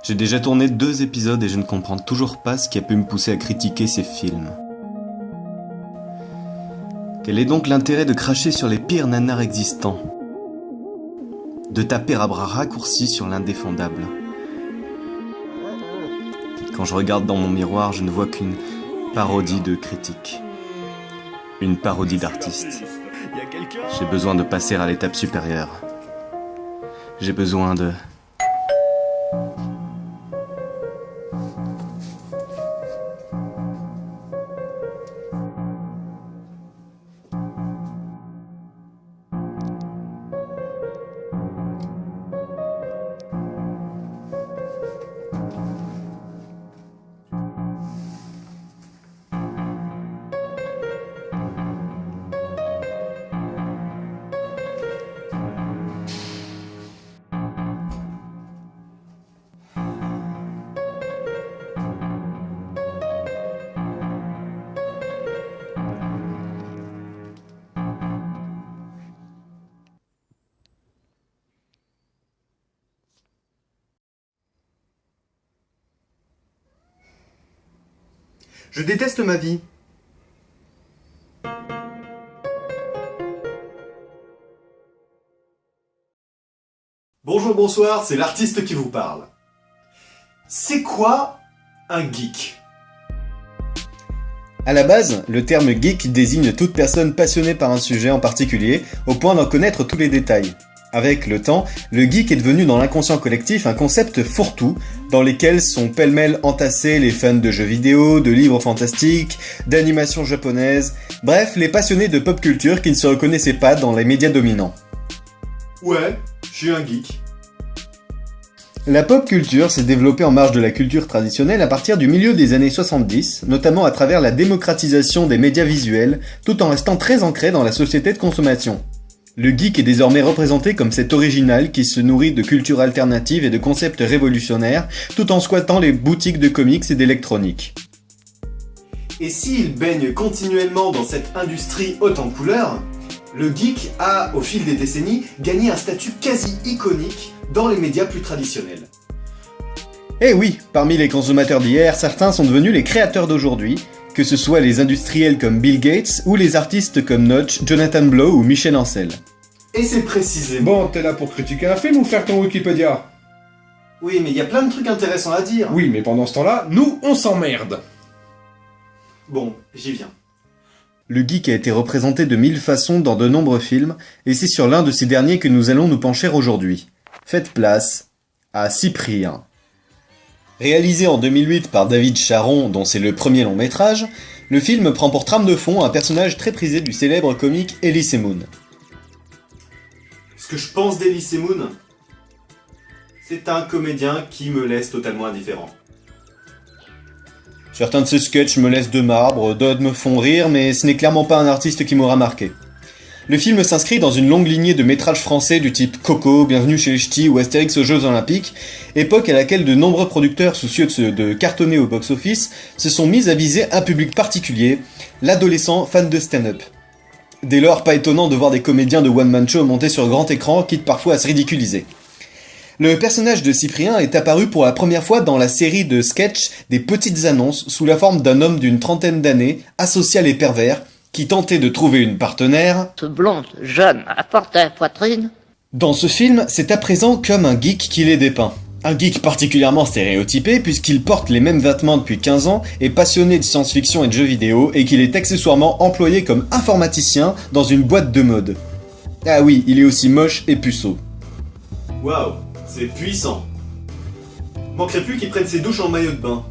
J'ai déjà tourné 2 épisodes et je ne comprends toujours pas ce qui a pu me pousser à critiquer ces films. Quel est donc l'intérêt de cracher sur les pires nanars existants? De taper à bras raccourcis sur l'indéfendable. Quand je regarde dans mon miroir, je ne vois qu'une parodie de critique. Une parodie d'artiste. J'ai besoin de passer à l'étape supérieure. J'ai besoin de... Je déteste ma vie. Bonjour, bonsoir, c'est l'artiste qui vous parle. C'est quoi un geek? À la base, le terme geek désigne toute personne passionnée par un sujet en particulier, au point d'en connaître tous les détails. Avec le temps, le geek est devenu dans l'inconscient collectif un concept fourre-tout, dans lequel sont pêle-mêle entassés les fans de jeux vidéo, de livres fantastiques, d'animations japonaises, bref, les passionnés de pop culture qui ne se reconnaissaient pas dans les médias dominants. Ouais, je suis un geek. La pop culture s'est développée en marge de la culture traditionnelle à partir du milieu des années 70, notamment à travers la démocratisation des médias visuels, tout en restant très ancré dans la société de consommation. Le geek est désormais représenté comme cet original qui se nourrit de culture alternative et de concepts révolutionnaires, tout en squattant les boutiques de comics et d'électronique. Et s'il baigne continuellement dans cette industrie haute en couleurs, le geek a, au fil des décennies, gagné un statut quasi iconique dans les médias plus traditionnels. Eh oui, parmi les consommateurs d'hier, certains sont devenus les créateurs d'aujourd'hui, que ce soit les industriels comme Bill Gates ou les artistes comme Notch, Jonathan Blow ou Michel Ancel. Et c'est précisément... Bon, t'es là pour critiquer un film ou faire ton Wikipédia? Oui, mais il y a plein de trucs intéressants à dire. Oui, mais pendant ce temps-là, nous, on s'emmerde. Bon, j'y viens. Le geek a été représenté de 1000 façons dans de nombreux films, et c'est sur l'un de ces derniers que nous allons nous pencher aujourd'hui. Faites place à Cyprien. Réalisé en 2008 par David Charon, dont c'est le premier long métrage, le film prend pour trame de fond un personnage très prisé du célèbre comique Elysée Moon. Ce que je pense d'Elysée Moon, c'est un comédien qui me laisse totalement indifférent. Certains de ses sketchs me laissent de marbre, d'autres me font rire, mais ce n'est clairement pas un artiste qui m'aura marqué. Le film s'inscrit dans une longue lignée de métrages français du type Coco, Bienvenue chez les Ch'tis ou Astérix aux Jeux Olympiques, époque à laquelle de nombreux producteurs soucieux de cartonner au box-office se sont mis à viser un public particulier, l'adolescent fan de stand-up. Dès lors, pas étonnant de voir des comédiens de one-man show monter sur grand écran, quitte parfois à se ridiculiser. Le personnage de Cyprien est apparu pour la première fois dans la série de sketchs des petites annonces sous la forme d'un homme d'une trentaine d'années, asocial et pervers, qui tentait de trouver une partenaire... blonde, jeune, à forte poitrine. Dans ce film, c'est à présent comme un geek qu'il est dépeint. Un geek particulièrement stéréotypé puisqu'il porte les mêmes vêtements depuis 15 ans, est passionné de science-fiction et de jeux vidéo et qu'il est accessoirement employé comme informaticien dans une boîte de mode. Ah oui, il est aussi moche et puceau. Waouh, c'est puissant. Manquerait plus qu'il prenne ses douches en maillot de bain.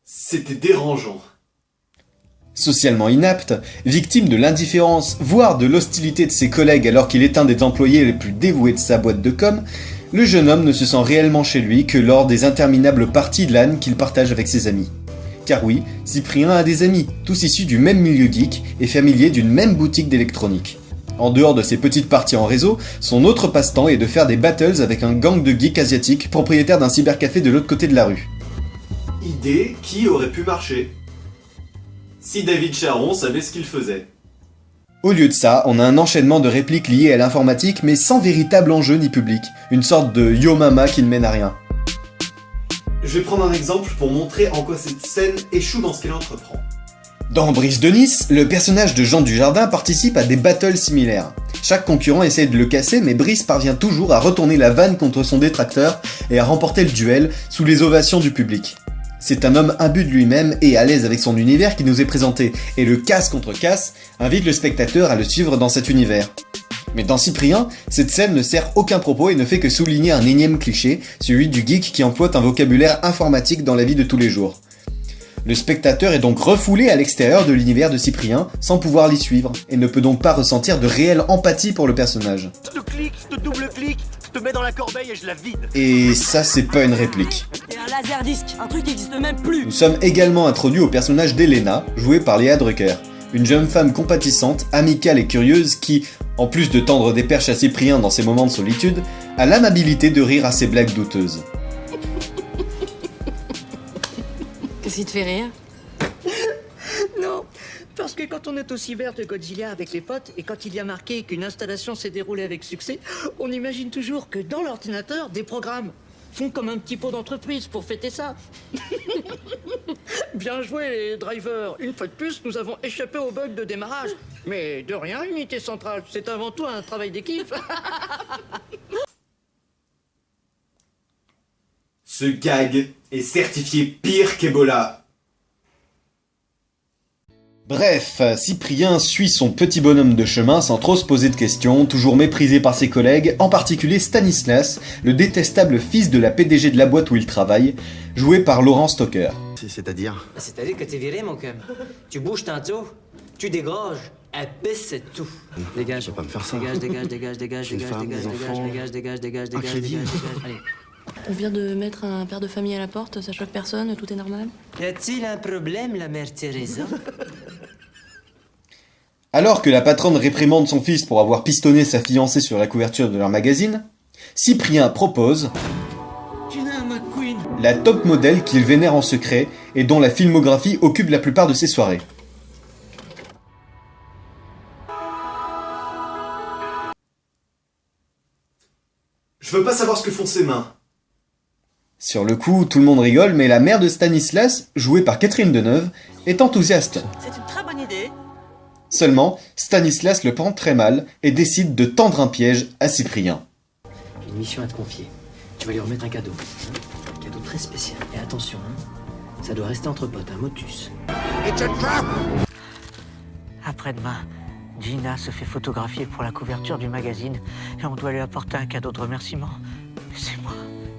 C'était dérangeant. Socialement inapte, victime de l'indifférence, voire de l'hostilité de ses collègues alors qu'il est un des employés les plus dévoués de sa boîte de com', le jeune homme ne se sent réellement chez lui que lors des interminables parties de LAN qu'il partage avec ses amis. Car oui, Cyprien a des amis, tous issus du même milieu geek et familiers d'une même boutique d'électronique. En dehors de ses petites parties en réseau, son autre passe-temps est de faire des battles avec un gang de geeks asiatiques propriétaires d'un cybercafé de l'autre côté de la rue. Idée qui aurait pu marcher. Si David Charon savait ce qu'il faisait. Au lieu de ça, on a un enchaînement de répliques liées à l'informatique mais sans véritable enjeu ni public, une sorte de yo mama qui ne mène à rien. Je vais prendre un exemple pour montrer en quoi cette scène échoue dans ce qu'elle entreprend. Dans Brise de Nice, le personnage de Jean Dujardin participe à des battles similaires. Chaque concurrent essaie de le casser, mais Brice parvient toujours à retourner la vanne contre son détracteur et à remporter le duel sous les ovations du public. C'est un homme imbu de lui-même et à l'aise avec son univers qui nous est présenté, et le casse contre casse invite le spectateur à le suivre dans cet univers. Mais dans Cyprien, cette scène ne sert aucun propos et ne fait que souligner un énième cliché, celui du geek qui emploie un vocabulaire informatique dans la vie de tous les jours. Le spectateur est donc refoulé à l'extérieur de l'univers de Cyprien, sans pouvoir l'y suivre, et ne peut donc pas ressentir de réelle empathie pour le personnage. Je te clique, je te double-clique, je te mets dans la corbeille et je la vide. Et ça, c'est pas une réplique. Et un laserdisc, un truc qui existe même plus. Nous sommes également introduits au personnage d'Elena, jouée par Léa Drucker, une jeune femme compatissante, amicale et curieuse qui, en plus de tendre des perches à Cyprien dans ses moments de solitude, a l'amabilité de rire à ses blagues douteuses. Qu'est-ce qui te fait rire? Non, parce que quand on est aussi vert de Godzilla avec les potes, et quand il y a marqué qu'une installation s'est déroulée avec succès, on imagine toujours que dans l'ordinateur, des programmes font comme un petit pot d'entreprise pour fêter ça. Bien joué les drivers. Une fois de plus, nous avons échappé au bug de démarrage. Mais de rien, unité centrale, c'est avant tout un travail d'équipe. Ce gag est certifié pire qu'Ebola. Bref, Cyprien suit son petit bonhomme de chemin sans trop se poser de questions, toujours méprisé par ses collègues, en particulier Stanislas, le détestable fils de la PDG de la boîte où il travaille, joué par Laurent Stocker. C'est-à-dire? C'est-à-dire que t'es viré, mon cum. Tu bouges tantôt, tu dégages, à pisse, c'est tout. Dégage. Je vais pas me faire ça. Dégage, dégage, dégage, dégage, J'ai une dégage, femme, dégage, des dégage, enfants. dégage, dégage, dégage, Un dégage, crédit. dégage, dégage. Allez. On vient de mettre un père de famille à la porte, ça choque personne, tout est normal. Y a-t-il un problème, la mère Teresa? Alors que la patronne réprimande son fils pour avoir pistonné sa fiancée sur la couverture de leur magazine, Cyprien propose la top modèle qu'il vénère en secret et dont la filmographie occupe la plupart de ses soirées. Je veux pas savoir ce que font ses mains. Sur le coup, tout le monde rigole, mais la mère de Stanislas, jouée par Catherine Deneuve, est enthousiaste. C'est une très bonne idée. Seulement, Stanislas le prend très mal et décide de tendre un piège à Cyprien. J'ai une mission à te confier. Tu vas lui remettre un cadeau. Un cadeau très spécial. Et attention, ça doit rester entre potes, un motus. Après-demain, Gina se fait photographier pour la couverture du magazine et on doit lui apporter un cadeau de remerciement. Mais c'est moi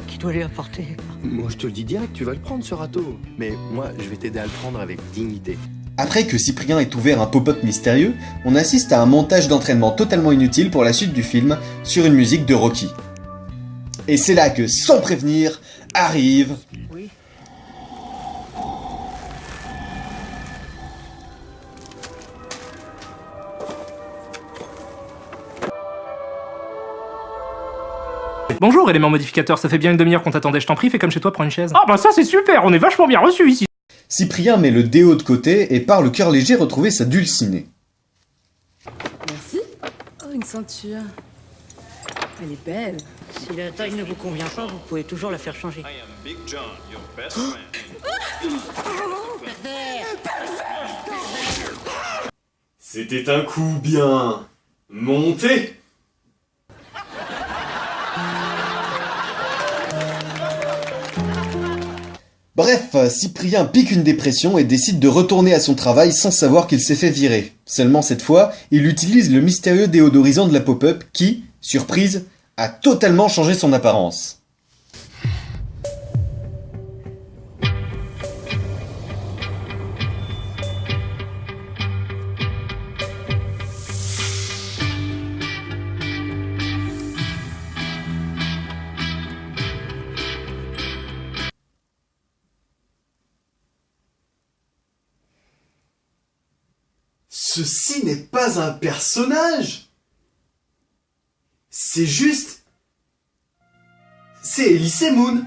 qui dois lui apporter. Moi, je te le dis direct, tu vas le prendre, ce râteau. Mais moi, je vais t'aider à le prendre avec dignité. Après que Cyprien ait ouvert un pop-up mystérieux, on assiste à un montage d'entraînement totalement inutile pour la suite du film sur une musique de Rocky. Et c'est là que, sans prévenir, arrive... Oui. Bonjour élément modificateur, ça fait bien une demi-heure qu'on t'attendait, je t'en prie, fais comme chez toi, prends une chaise. Ah bah ça c'est super, on est vachement bien reçus ici. Cyprien met le déo de côté et part le cœur léger retrouver sa dulcinée. Merci. Oh, une ceinture. Elle est belle. Si la taille ne vous convient pas, vous pouvez toujours la faire changer. C'était un coup bien monté. Bref, Cyprien pique une dépression et décide de retourner à son travail sans savoir qu'il s'est fait virer. Seulement cette fois, il utilise le mystérieux déodorisant de la pop-up qui, surprise, a totalement changé son apparence. Ceci n'est pas un personnage. C'est juste... C'est Elise Moon.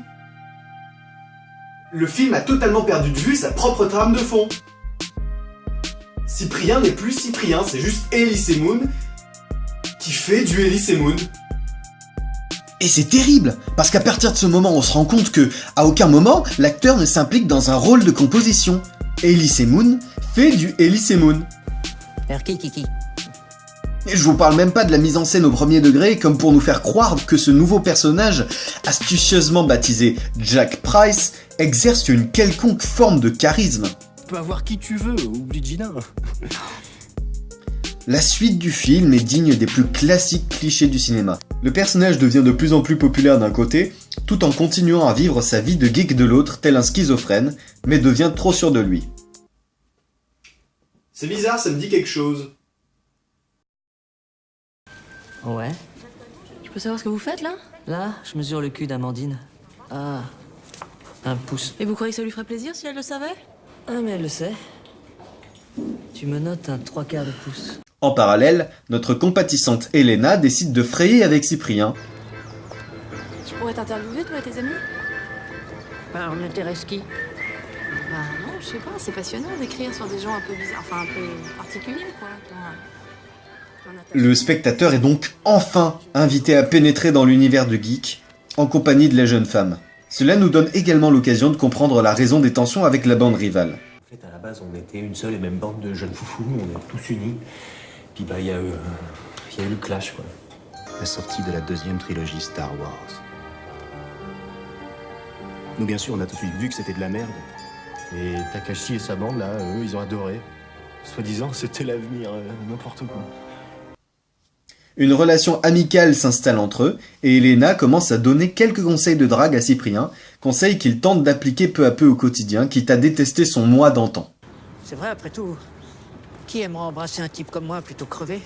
Le film a totalement perdu de vue sa propre trame de fond. Cyprien n'est plus Cyprien, c'est juste Elise Moon qui fait du Elise Moon. Et c'est terrible, parce qu'à partir de ce moment, on se rend compte que, à aucun moment, l'acteur ne s'implique dans un rôle de composition. Elise Moon fait du Elise Moon. Kiki. Et je vous parle même pas de la mise en scène au premier degré, comme pour nous faire croire que ce nouveau personnage, astucieusement baptisé Jack Price, exerce une quelconque forme de charisme. Tu peux avoir qui tu veux, oublie Gina. La suite du film est digne des plus classiques clichés du cinéma. Le personnage devient de plus en plus populaire d'un côté, tout en continuant à vivre sa vie de geek de l'autre, tel un schizophrène, mais devient trop sûr de lui. C'est bizarre, ça me dit quelque chose. Ouais. Je peux savoir ce que vous faites là? Là, je mesure le cul d'Amandine. Ah, 1 pouce. Et vous croyez que ça lui ferait plaisir si elle le savait? Ah, mais elle le sait. Tu me notes un 3/4 de pouce. En parallèle, notre compatissante Elena décide de frayer avec Cyprien. Je pourrais t'interviewer, toi et tes amis? Bah, on intéresse qui? Bah non, je sais pas, c'est passionnant d'écrire sur des gens un peu bizarres, enfin un peu particuliers quoi. Le spectateur est donc enfin invité à pénétrer dans l'univers de geek, en compagnie de la jeune femme. Cela nous donne également l'occasion de comprendre la raison des tensions avec la bande rivale. En fait, à la base, on était une seule et même bande de jeunes foufous, on est tous unis. Puis bah, il y a eu le clash, quoi. La sortie de la 2e trilogie Star Wars. Nous, bien sûr, on a tout de suite vu que c'était de la merde. Et Takashi et sa bande, là, eux, ils ont adoré. Soi-disant, c'était l'avenir, n'importe quoi. Une relation amicale s'installe entre eux, et Elena commence à donner quelques conseils de drague à Cyprien, conseils qu'il tente d'appliquer peu à peu au quotidien, quitte à détester son moi d'antan. C'est vrai, après tout, qui aimerait embrasser un type comme moi plutôt crevé?